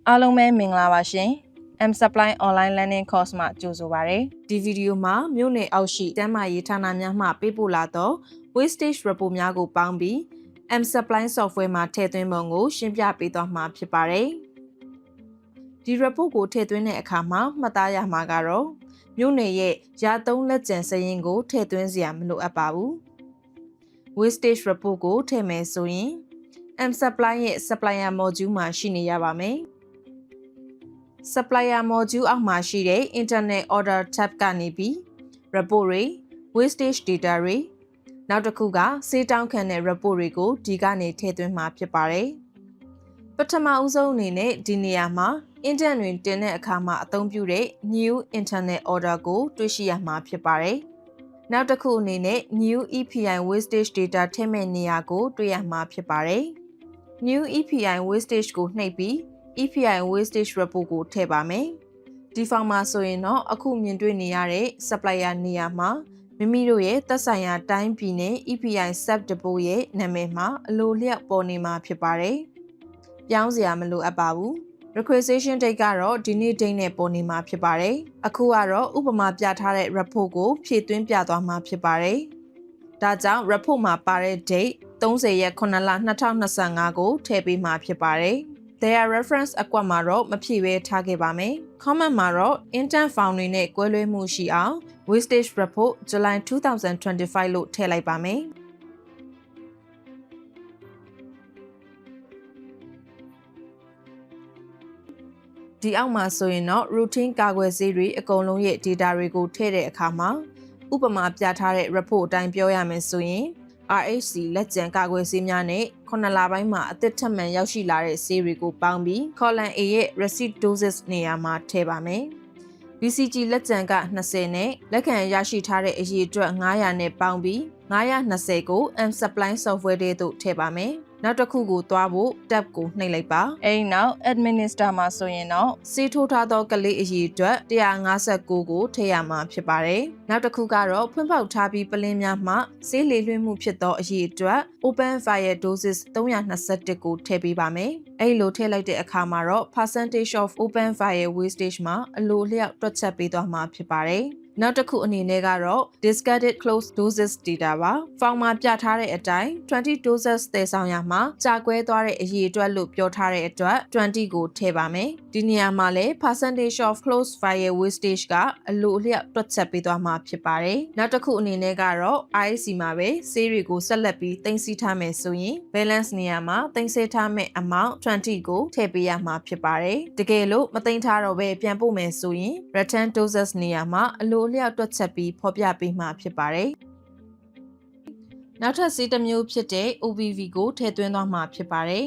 အားလုံးပဲမင်္ဂလာပါရှင် M Supply Online Learning Course မှာကြိုဆိုပါရစေဒီဗီဒီယိုမှာမြို့နယ်အောက်ရှိတန်းမာရေးဌာနများမှပေးပို့လာသော Wastage Report များကိုပေါင်းပြီး M Supply Software မှာထည့်သွင်းပုံကိုရှင်းပြပေးသွားမှာဖြစ်ပါတယ်ဒီ report ကိုထည့်သွင်းတဲ့အခါမှာမှတ်သားရမှာကတော့မြို့နယ်ရဲ့ရာသုံးလက်ကျန်စာရင်းကိုထည့်သွင်းစရာမလိုအပ်ပါဘူး Wastage Report ကိုထည့်မယ်ဆိုရင် M Supply ရဲ့ Supplier Module မှာရှိနေရပါမယ် Supplier Module အောက်မှာရှိတဲ့ Internet Order Tab ကနေပြီး Report တွေ Wastage Data တွေနောက်တစ်ခုကစေးတောင်းခံတဲ့ Report တွေကိုဒီကနေထည့်သွင်းမှာဖြစ်ပါတယ်ပထမဦးဆုံးအနေနဲ့ဒီနေရာမှာ Internet တွင်တင်တဲ့အခါမှာအသုံးပြုတဲ့ New Internet Order ကိုတွေ့ရှိရမှာဖြစ်ပါတယ်နောက်တစ်ခုအနေနဲ့ New EPI Wastage Data ထည့်မဲ့နေရာကိုတွေ့ရမှာဖြစ်ပါတယ် New EPI Wastage ကိုနှိပ်ပြီး EPI Wastage Report ကိုထည့်ပါမယ်ဒီဖောင်မှာဆိုရင်တော့အခုမြင်တွေ့နေရတဲ့ Supplier နေရာမှာမိမိတို့ရဲ့သက်ဆိုင်ရာတိုင်းပြည်နဲ့ EPI Sub Depot ရဲ့နာမည်မှာအလိုလျောက်ပေါ်နေမှာဖြစ်ပါတယ်ပြောင်းစရာမလိုအပ်ပါဘူး Requisition Date ကတော့ဒီနေ့ date နဲ့ပေါ်နေမှာဖြစ်ပါတယ်အခုကတော့ဥပမာပြထားတဲ့ report ကိုဖြည့်သွင်းပြသွားမှာဖြစ်ပါတယ်ဒါကြောင့် report မှာပါတဲ့ date 30ရက်9လ2025ကိုထည့်ပေးမှာဖြစ်ပါတယ် Their reference အကွက်မှာတော့မဖြည့်ဘဲထားခဲ့ပါမယ် Comment မှာတော့ intern found တွေနဲ့ကွဲလွဲမှုရှိအောင် Wastage Report July 2025လို့ထည့်လိုက်ပါမယ်ဒီအောက်မှာဆိုရင်တော့ routine ကာကွယ်ဆေးတွေအကုန်လုံးရဲ့ data တွေကိုထည့်တဲ့အခါမှာဥပမာပြထားတဲ့ report အတိုင်းပြောရမယ်ဆိုရင် RHC လက်ကျန်ကာကွယ်ဆေးများနဲ့9လပိုင်းမှာအသစ်ထပ်မံရောက်ရှိလာတဲ့ဆေးတွေကိုပေါင်းပြီး column A ရဲ့ receipt doses နေရာမှာထည့်ပါမယ် BCG လက်ကျန်က20နဲ့လက်ခံရရှိထားတဲ့အရေအတွက်900နဲ့ပေါင်းပြီး920ကို M Supply Software တွေသို့ထည့်ပါမယ်နောက်တစ်ခုကိုသွားဖို့ tab ကိုနှိပ်လိုက်ပါအဲဒီနောက် administer မှာဆိုရင်တော့စေးထိုးထားသောကလေးအရေအတွက်159ကိုထည့်ရမှာဖြစ်ပါတယ်နောက်တစ်ခုကတော့ဖွင့်ပေါက်ထားပြီးပလင်းများမှဆေးလေလွှင့်မှုဖြစ်သောအရေအတွက် open fire doses 321ကိုထည့်ပေးပါမယ်အဲဒီလိုထည့်လိုက်တဲ့အခါမှာတော့ percentage of open fire wastage မှာအလိုလျောက်တွက်ချက်ပေးသွားမှာဖြစ်ပါတယ်နောက်တစ်ခုအနေနဲ့ကတော့ discarded closed doses data ပါ။ ဖောင်မှာပြထားတဲ့အတိုင်း20 doses သယ်ဆောင်ရမှာကြာကွဲသွားတဲ့အရေအတွက်လို့ပြောထားတဲ့အတွက်20ကိုထည့်ပါမယ်။ဒီနေရာမှာလည်း percentage of closed fire wastage ကအလိုအလျောက်တွက်ချက်ပေးသွားမှာဖြစ်ပါတယ်။နောက်တစ်ခုအနေနဲ့ကတော့ IC မှာပဲဆေးတွေကိုဆက်လက်ပြီးတင်စီထားမယ်ဆိုရင် balance နေရာမှာတင်စီထားမယ့် amount 20ကိုထည့်ပေးရမှာဖြစ်ပါတယ်။တကယ်လို့မတင်ထားတော့ပဲပြန်ပို့မယ်ဆိုရင် return doses နေရာမှာအလိုလျောက်တွက်ချက်ပြီးဖော်ပြပေးမှာဖြစ်ပါတယ်။နောက်ထပ်ဆေးတစ်မျိုးဖြစ်တဲ့ OPV ကိုထည့်သွင်းသွားမှာဖြစ်ပါတယ်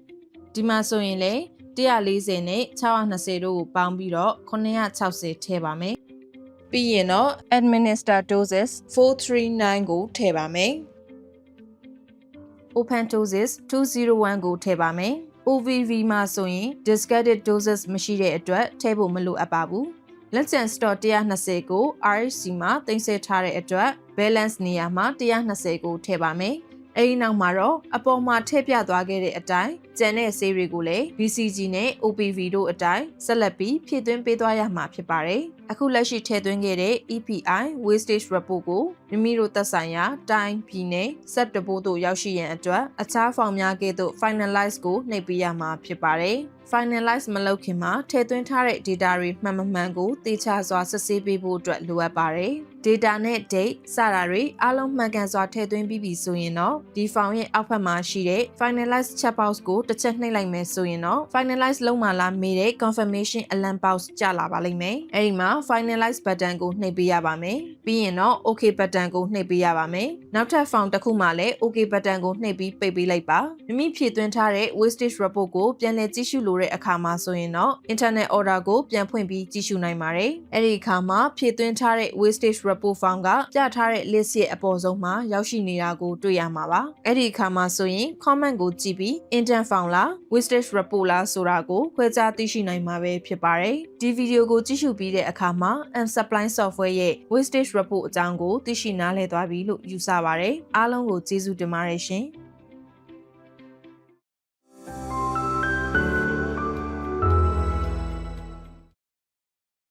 ။ဒီမှာဆိုရင်လည်း140နဲ့620တို့ကိုပေါင်းပြီးတော့960ထည့်ပါမယ်။ပြီးရင်တော့ administer doses 439ကိုထည့်ပါမယ်။ open doses 201ကိုထည့်ပါမယ်။ OPV မှာဆိုရင် discarded doses မရှိတဲ့အတွက်ထည့်ဖို့မလိုအပ်ပါဘူး။လက်ကျန် store 120ကို RHC မှာတင်ဆက်ထားတဲ့အတွက် balance နေရာမှာ120ကိုထည့်ပါမယ်။အဲဒီနောက်မှာတော့အပေါ်မှာထည့်ပြသွားခဲ့တဲ့အတိုင်းကျန်တဲ့ဆေးတွေကိုလည်း BCG နဲ့ OPV တို့အတိုင်းဆက်လက်ပြီးဖြည့်သွင်းပေးသွားရမှာဖြစ်ပါတယ်။အခုလက်ရှိထည့်သွင်းခဲ့တဲ့ EPI Wastage Report ကိုမိမိတို့သက်ဆိုင်ရာတိုင်းပြည်နယ် Sub Depot တို့ရောက်ရှိရန်အတွက်အခြားဖောင်များကဲ့သို့ finalize ကိုနှိပ်ပေးရမှာဖြစ်ပါတယ်။ finalize မလုပ်ခင်မှာထည့်သွင်းထားတဲ့ data တွေမှန်မမှန်ကိုသေချာစွာစစ်ဆေးပေးဖို့အတွက်လိုအပ်ပါတယ်။ data နဲ့ date စတာတွေအားလုံးမှန်ကန်စွာထည့်သွင်းပြီးပြီဆိုရင်တော့ဒီဖောင်ရဲ့အောက်ဘက်မှာရှိတဲ့ finalize checkbox ကိုတစ်ချက်နှိပ်လိုက်မယ်ဆိုရင်တော့ finalize လုပ်မှလားမေးတဲ့ confirmation alarm box ကျလာပါလိမ့်မယ်။အဲဒီမှာ finalize button ကိုနှိပ်ပေးရပါမယ်။ပြီးရင်တော့ okay button ကိုနှိပ်ပေးရပါမယ်။နောက်ထပ်ဖောင်တစ်ခုမှလည်း okay button ကိုနှိပ်ပြီးပိတ်ပေးလိုက်ပါ။မိမိဖြည့်သွင်းထားတဲ့ wastage report ကိုပြန်လည်ကြည့်ရှုလို့တဲ့အခါမှာဆိုရင်တော့ internet order ကိုပြန်ဖွင့်ပြီးကြည့်ရှုနိုင်ပါတယ်။အဲဒီအခါမှာဖြည့်သွင်းထားတဲ့ wastage report ဖောင်ကပြထားတဲ့ list ရဲ့အပေါ်ဆုံးမှာရောက်ရှိနေတာကိုတွေ့ရမှာပါ။အဲဒီအခါမှာဆိုရင် comment ကိုကြည့်ပြီး intern found လား wastage report လားဆိုတာကိုခွဲခြားသိရှိနိုင်မှာပဲဖြစ်ပါတယ်။ဒီဗီဒီယိုကိုကြည့်ရှုပြီးတဲ့အခါမှာ M Supply Software ရဲ့ wastage report အကြောင်းကိုသိရှိနားလည်သွားပြီလို့ယူဆပါတယ်။အားလုံးကိုကျေးဇူးတင်ပါတယ်ရှင်။